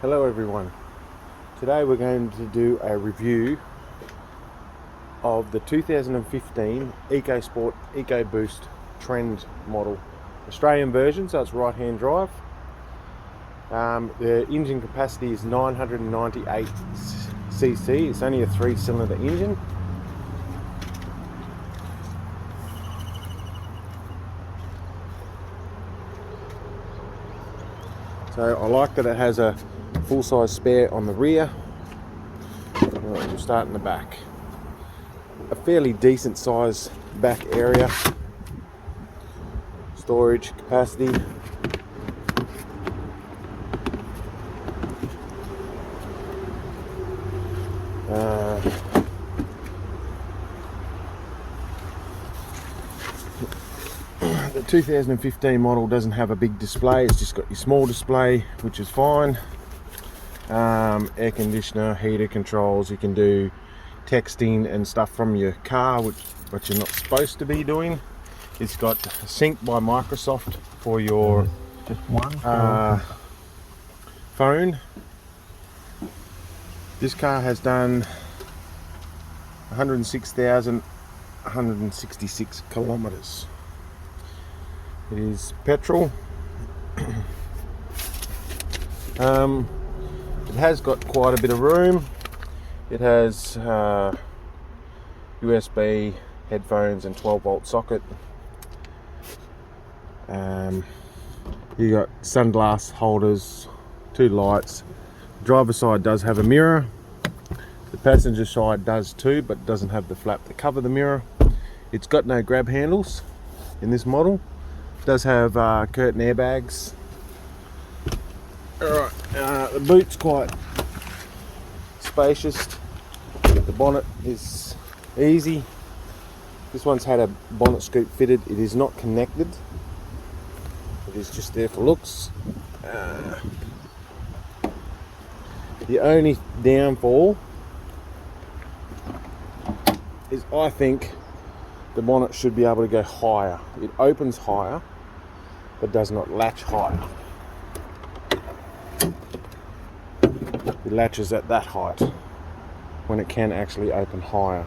Hello everyone. Today we're going to do a review of the 2015 EcoSport EcoBoost Trend model. Australian version, so it's right hand drive. The engine capacity is 998 cc. It's only a 3-cylinder engine. So I like that it has a full-size spare on the rear. We'll start in the back. A fairly decent size back area. Storage capacity. The 2015 model doesn't have a big display, it's just got your small display, which is fine. Air conditioner, heater controls, you can do texting and stuff from your car, which you're not supposed to be doing. It's got Sync by Microsoft for your just one phone. This car has done 106,166 kilometers. It is petrol. It has got quite a bit of room. It has USB headphones and 12-volt socket. You got sunglass holders, 2 lights. Driver's side does have a mirror. The passenger side does too, but doesn't have the flap to cover the mirror. It's got no grab handles in this model. It does have curtain airbags. Alright, the boot's quite spacious. The bonnet is easy. This one's had a bonnet scoop fitted. It is not connected. It is just there for looks. The only downfall is I think the bonnet should be able to go higher. It opens higher, but does not latch higher. It latches at that height when it can actually open higher.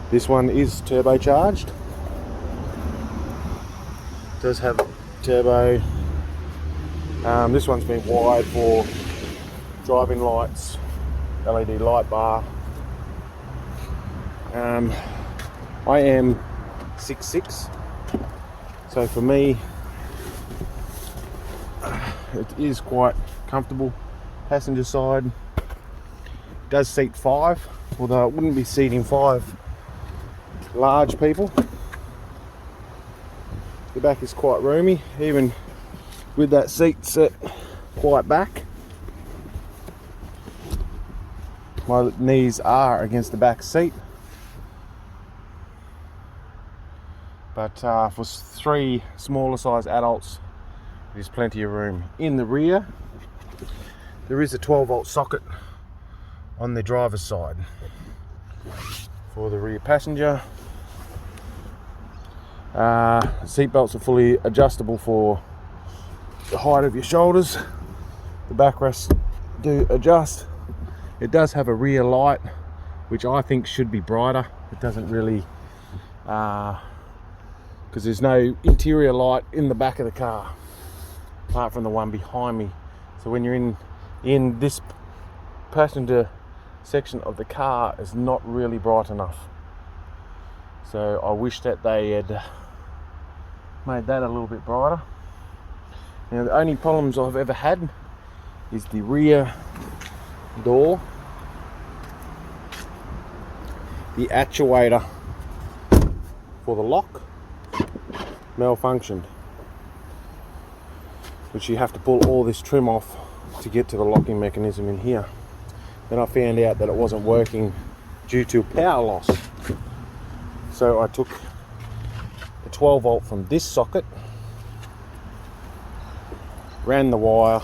This one is turbocharged. It does have turbo. This one's been wired for driving lights, LED light bar. I am 6'6", so for me it is quite comfortable. Passenger side does seat 5, although it wouldn't be seating 5 large people. The back is quite roomy, even with that seat set quite back. My knees are against the back seat, but for 3 smaller size adults, there's plenty of room. In the rear, there is a 12-volt socket on the driver's side for the rear passenger. Seat belts are fully adjustable for the height of your shoulders. The backrests do adjust. It does have a rear light, which I think should be brighter. It doesn't really, because there's no interior light in the back of the car, apart from the one behind me. So when you're in this passenger section of the car, it's not really bright enough. So I wish that they had made that a little bit brighter. Now the only problems I've ever had is the rear door. The actuator for the lock malfunctioned, which you have to pull all this trim off to get to the locking mechanism in here. Then I found out that it wasn't working due to power loss. So I took the 12-volt from this socket, ran the wire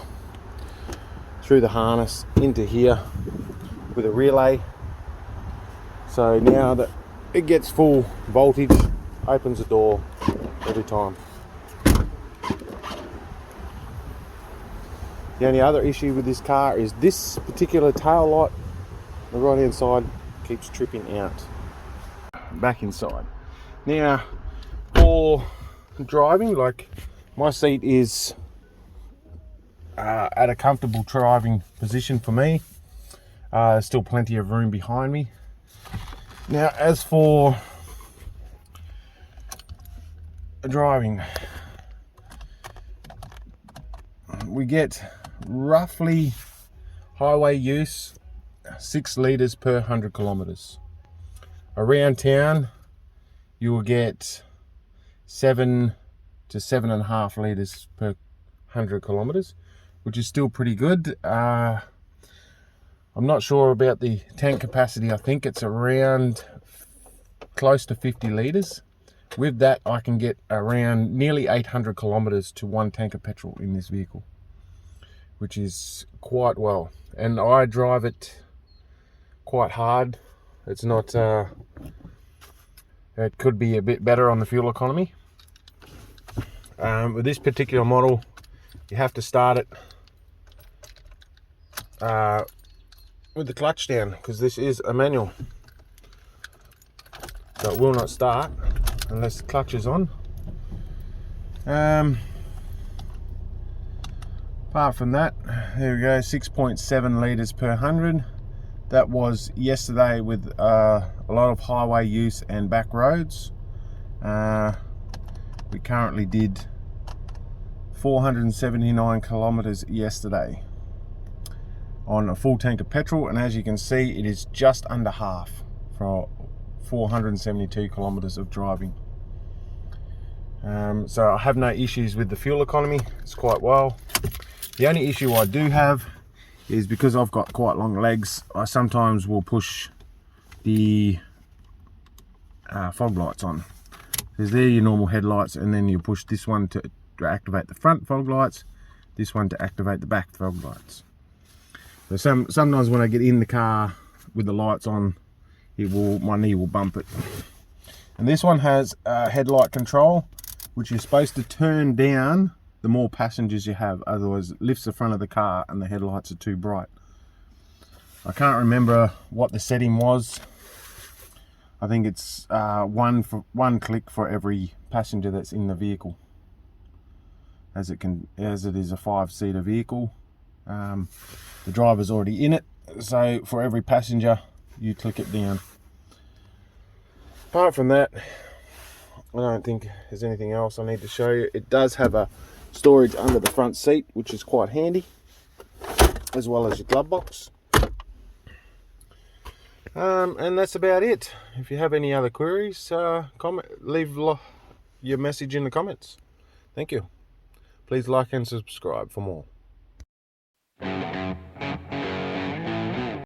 through the harness into here with a relay. So now that it gets full voltage, opens the door every time. The only other issue with this car is this particular tail light, the right hand side, keeps tripping out. Back inside. Now, for driving, like my seat is at a comfortable driving position for me. There's still plenty of room behind me. Now, as for driving, we get roughly highway use 6 litres per 100 kilometres. Around town, you will get 7 to 7.5 litres per 100 kilometres, which is still pretty good. I'm not sure about the tank capacity. I think it's around close to 50 litres. With that, I can get around nearly 800 kilometres to 1 tank of petrol in this vehicle, which is quite well. And I drive it quite hard. It's not, it could be a bit better on the fuel economy. With this particular model, you have to start it with the clutch down, because this is a manual. So it will not start unless the clutch is on. Apart from that, there we go, 6.7 litres per 100. That was yesterday with a lot of highway use and back roads. We currently did 479 kilometres yesterday on a full tank of petrol, and as you can see, it is just under half for 472 kilometres of driving. So I have no issues with the fuel economy. It's quite well. The only issue I do have is because I've got quite long legs, I sometimes will push the fog lights on, because they're your normal headlights, and then you push this one to activate the front fog lights, this one to activate the back fog lights. So sometimes when I get in the car with the lights on, my knee will bump it. And this one has headlight control, which you're supposed to turn down the more passengers you have, otherwise it lifts the front of the car and the headlights are too bright. I can't remember what the setting was. I think it's one click for every passenger that's in the vehicle, as it is a 5-seater vehicle. The driver's already in it, so for every passenger you click it down. Apart from that, I don't think there's anything else I need to show you. It does have a storage under the front seat, which is quite handy, as well as your glove box. And that's about it. If you have any other queries, leave your message in the comments. Thank you. Please like and subscribe for more.